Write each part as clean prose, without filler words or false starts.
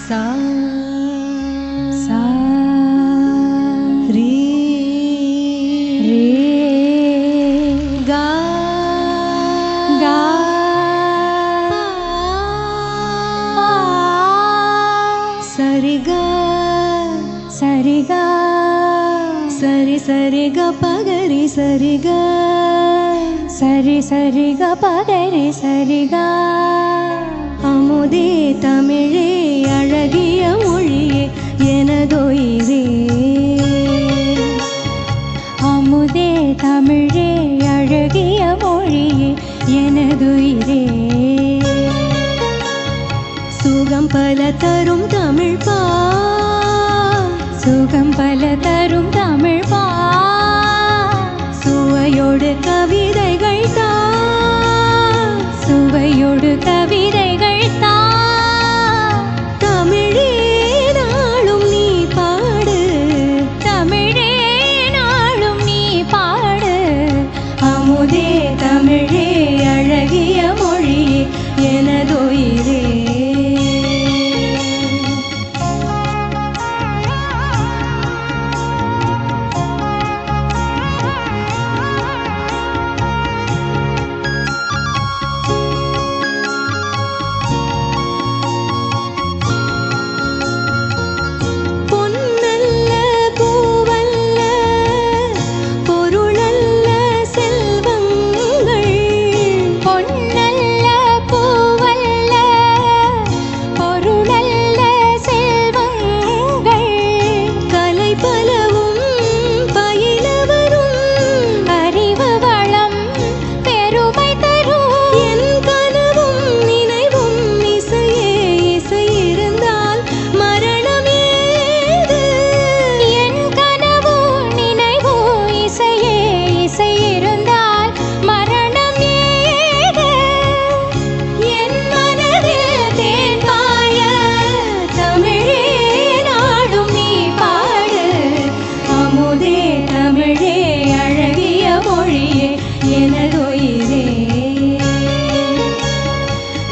सा सा रे रे गा गा सरि गा सरि गा सरि सरि ग पगरि सरि गा सरि सरि ग पगरि सरि गा அமுதே தமிழே அழகிய மொழியே எனதுயிரே அமுதே தமிழே அழகிய மொழியே எனதுயிரே சுகம் பல தரும் தமிழ் பா சுகம் பல தரும் தமிழ் பா சுவையோடு கவிதைகள் தா சுவையோடு கவிதைகள் தா தமிழே நாளும் நீ பாடு தமிழே நாளும் நீ பாடு அமுதே தமிழே அழகிய மொழியே எனதுயிரே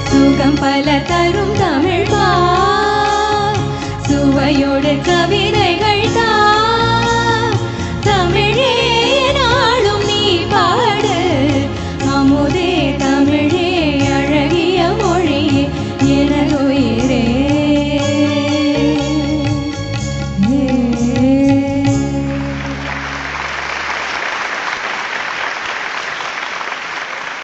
சுகம் பல தரும் தமிழ் பா சுவையோடு கவிதைகள் தா தமிழே